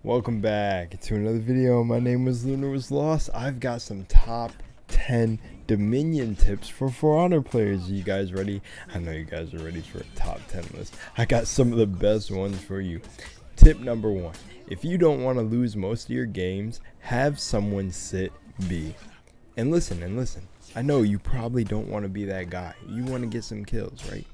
Welcome back to another video. My name is LUNARWASLOST. I've got some top 10 Dominion tips for For Honor players. Are you guys ready? I know you guys are ready for a top 10 list. I got some of the best ones for you. Tip number 1. If you don't want to lose most of your games, have someone sit B. And listen. I know you probably don't want to be that guy. You want to get some kills, right?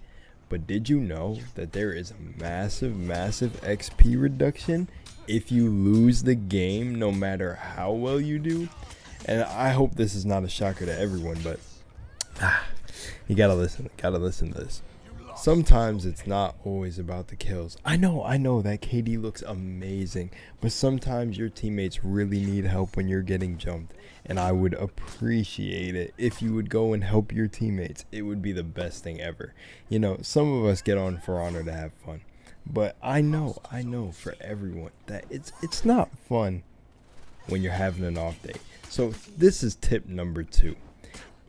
But did you know that there is a massive XP reduction if you lose the game, no matter how well you do? And I hope this is not a shocker to everyone, but you gotta listen to this. Sometimes it's not always about the kills. I know that KD looks amazing, but sometimes your teammates really need help when you're getting jumped, and I would appreciate it if you would go and help your teammates. It would be the best thing ever. You know, some of us get on For Honor to have fun, but I know for everyone that it's not fun when you're having an off day. So this is tip number 2.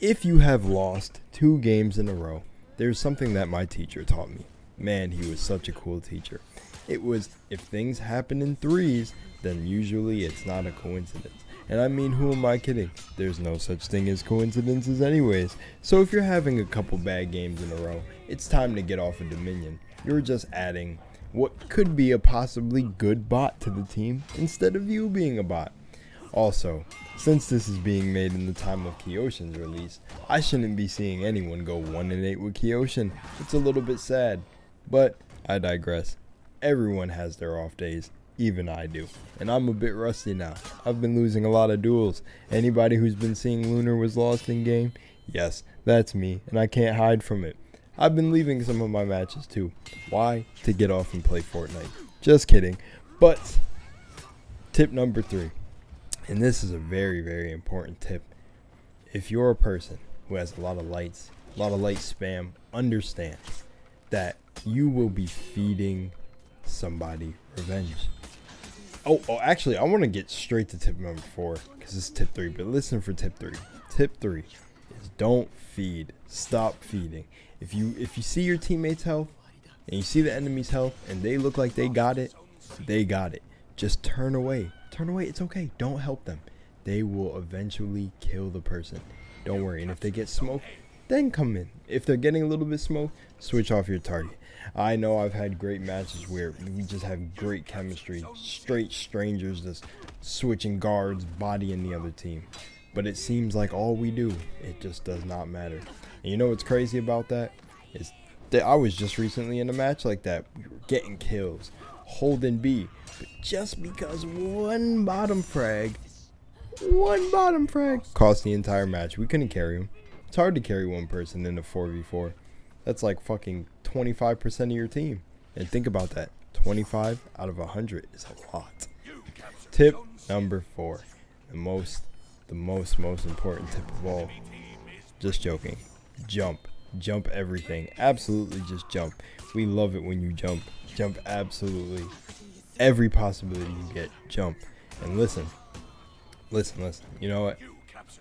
If you have lost 2 games in a row, there's something that my teacher taught me. Man, he was such a cool teacher. It was, if things happen in threes, then usually it's not a coincidence. And I mean, who am I kidding? There's no such thing as coincidences anyways. So if you're having a couple bad games in a row, it's time to get off of Dominion. You're just adding what could be a possibly good bot to the team instead of you being a bot. Also, since this is being made in the time of Kyoshin's release, I shouldn't be seeing anyone go 1-8 with Kyoshin. It's a little bit sad, but I digress. Everyone has their off days, even I do. And I'm a bit rusty now. I've been losing a lot of duels. Anybody who's been seeing LUNARWASLOST in game? Yes, that's me, and I can't hide from it. I've been leaving some of my matches too. Why? To get off and play Fortnite. Just kidding. But tip number 3. And this is a very important tip. If you're a person who has a lot of light spam, understand that you will be feeding somebody revenge. Oh, actually, I want to get straight to tip number 4 because it's tip 3. But listen for tip 3. Tip 3 is don't feed. Stop feeding. If you see your teammates' health and you see the enemy's health and they look like they got it, Just turn away. It's okay. Don't help them. They will eventually kill the person. Don't worry. And if they get smoked, then come in. If they're getting a little bit smoked, switch off your target. I know I've had great matches where we just have great chemistry. Straight strangers just switching guards, bodying the other team. But it seems like all we do, it just does not matter. And you know what's crazy about that? Is that I was just recently in a match like that. We were getting kills, holding B. But just because one bottom frag cost the entire match. We couldn't carry him. It's hard to carry one person in a 4v4. That's like fucking 25% of your team. And think about that. 25 out of 100 is a lot. Tip number 4. The most important tip of all. Just joking. Jump everything. Absolutely just jump. We love it when you jump. Jump absolutely. Every possibility you get, jump. And listen. You know what?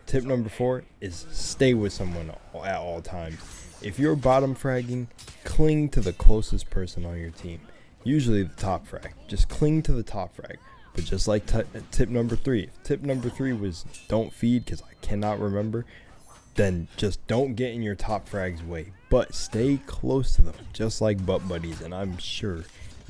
Tip number 4 is stay with someone at all times. If you're bottom fragging, cling to the closest person on your team. Usually the top frag. Just cling to the top frag. But just like tip number 3. If tip number 3 was don't feed, because I cannot remember, then just don't get in your top frag's way. But stay close to them, just like butt buddies, and I'm sure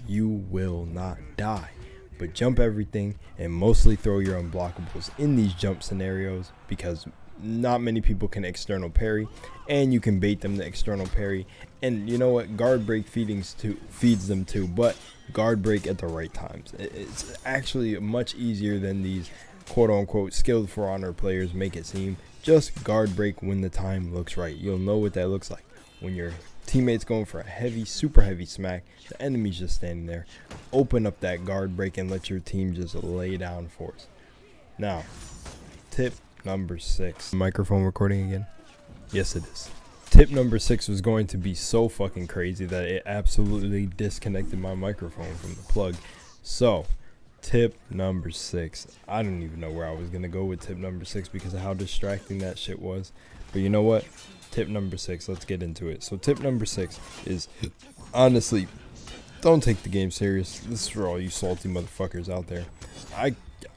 you will not die. But jump everything and mostly throw your unblockables in these jump scenarios, because not many people can external parry, and you can bait them to external parry. And you know what? Guard break feeds them too, but guard break at the right times. It's actually much easier than these quote-unquote skilled For Honor players make it seem. Just guard break when the time looks right. You'll know what that looks like. When your teammate's going for a super heavy smack, the enemy's just standing there. Open up that guard break and let your team just lay down force. Now, tip number 6. Microphone recording again? Yes, it is. Tip number 6 was going to be so fucking crazy that it absolutely disconnected my microphone from the plug. So, tip number 6. I don't even know where I was going to go with tip number 6 because of how distracting that shit was. But you know what? Tip number 6. Let's get into it. So tip number 6 is, honestly, don't take the game serious. This is for all you salty motherfuckers out there.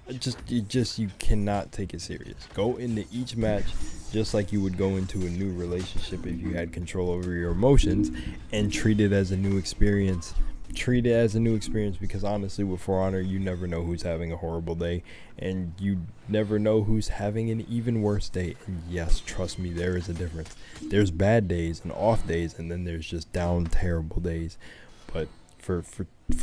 You cannot take it serious. Go into each match just like you would go into a new relationship if you had control over your emotions, and treat it as a new experience. Treat it as a new experience, because honestly, with For Honor, you never know who's having a horrible day, and you never know who's having an even worse day. And yes, trust me, there is a difference. There's bad days and off days, and then there's just down terrible days. But for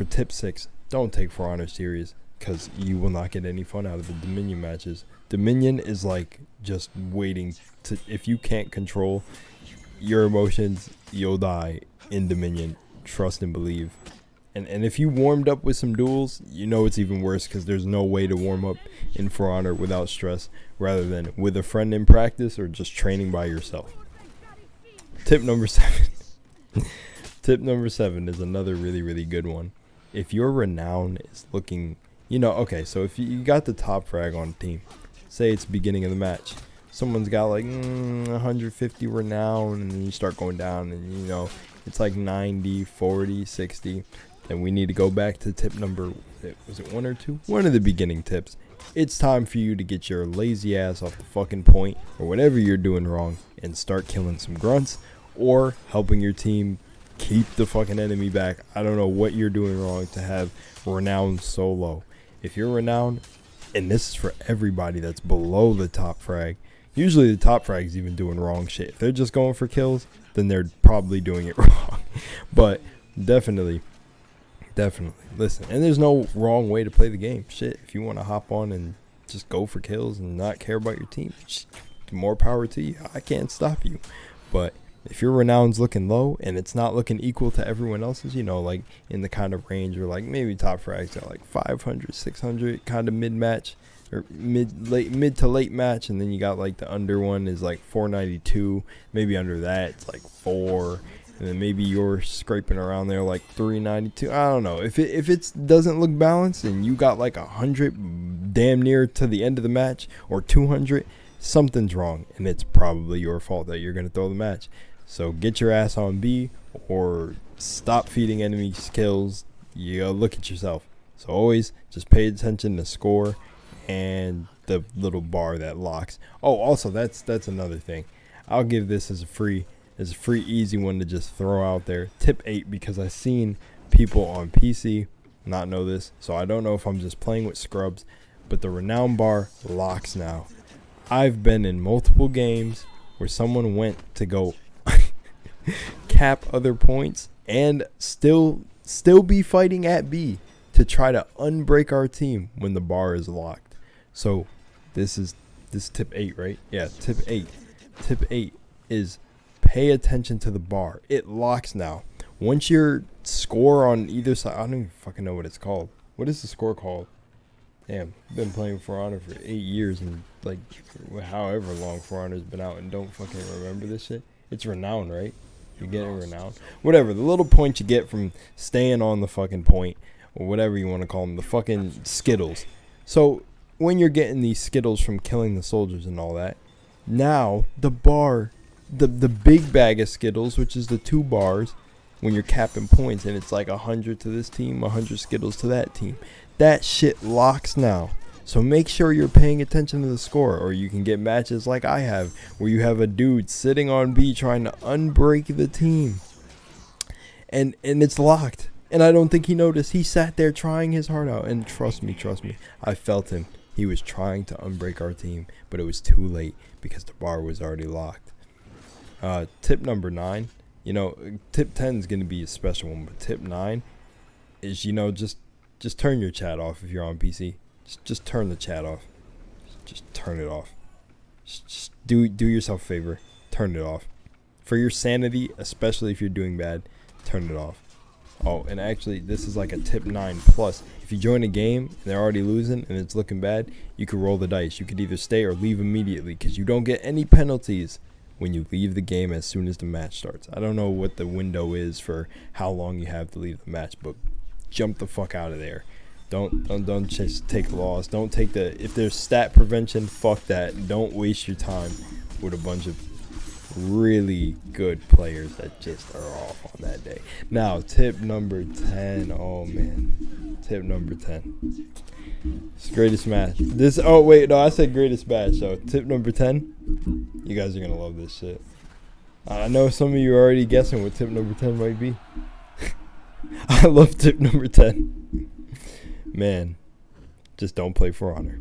tip 6, don't take For Honor serious, because you will not get any fun out of the Dominion matches. Dominion is like just waiting to, if you can't control your emotions, you'll die in Dominion. Trust and believe. And if you warmed up with some duels, you know it's even worse, because there's no way to warm up in For Honor without stress, rather than with a friend in practice or just training by yourself. Tip number 7. Tip number 7 is another really good one. If your renown is looking, okay, so if you got the top frag on the team, say it's beginning of the match, someone's got like 150 renown, and then you start going down, and it's like 90, 40, 60. Then we need to go back to tip number, was it 1 or 2? One of the beginning tips. It's time for you to get your lazy ass off the fucking point, or whatever you're doing wrong, and start killing some grunts, or helping your team keep the fucking enemy back. I don't know what you're doing wrong to have renown so low. If you're renowned, and this is for everybody that's below the top frag, usually the top frag's even doing wrong shit. If they're just going for kills, then they're probably doing it wrong. But definitely listen, and there's no wrong way to play the game. Shit, if you want to hop on and just go for kills and not care about your team, more power to you. I can't stop you. But if your renown's looking low and it's not looking equal to everyone else's, like in the kind of range where like maybe top frags are like 500, 600, kind of mid-match, or mid to late match, and then you got like the under one is like 492, maybe under that it's like 4, and then maybe you're scraping around there like 392. I don't know. If it doesn't look balanced and you got like 100 damn near to the end of the match, or 200, something's wrong, and it's probably your fault that you're going to throw the match. So get your ass on B, or stop feeding enemy skills. You gotta look at yourself. So always just pay attention to score and the little bar that locks. Oh, also that's another thing. I'll give this as a free easy one to just throw out there. Tip 8, because I've seen people on PC not know this, so I don't know if I'm just playing with scrubs, but the renown bar locks now. I've been in multiple games where someone went to go cap other points and still be fighting at B to try to unbreak our team when the bar is locked. So this is tip 8, right? Yeah, tip 8. Tip 8 is pay attention to the bar. It locks now. Once your score on either side, I don't even fucking know what it's called. What is the score called? Damn, I've been playing For Honor for 8 years, and like however long For Honor's been out, and don't fucking remember this shit. It's renown, right? You get renown. Whatever, the little points you get from staying on the fucking point, or whatever you want to call them, the fucking Skittles. So when you're getting these Skittles from killing the soldiers and all that, now the bar, the big bag of Skittles, which is the 2 bars, when you're capping points, and it's like 100 to this team, 100 Skittles to that team, that shit locks now. So make sure you're paying attention to the score, or you can get matches like I have, where you have a dude sitting on B trying to unbreak the team, and it's locked, and I don't think he noticed. He sat there trying his heart out, and trust me, I felt him. He was trying to unbreak our team, but it was too late because the bar was already locked. Tip number 9, tip 10 is going to be a special one, but tip 9 is, just turn your chat off if you're on PC. Just turn the chat off. Just turn it off. Just do yourself a favor. Turn it off. For your sanity, especially if you're doing bad, turn it off. Oh, and actually, this is like a tip 9 plus. If you join a game and they're already losing and it's looking bad, you could roll the dice. You could either stay or leave immediately, because you don't get any penalties when you leave the game as soon as the match starts. I don't know what the window is for how long you have to leave the match, but jump the fuck out of there. Don't just take a loss. Don't take if there's stat prevention, fuck that. Don't waste your time with a bunch of really good players that just are off on that day. Now, tip number 10. Oh, man. Tip number 10. It's greatest match. This. Oh, wait. No, I said greatest match. So, tip number 10. You guys are going to love this shit. I know some of you are already guessing what tip number 10 might be. I love tip number 10. Man, just don't play For Honor.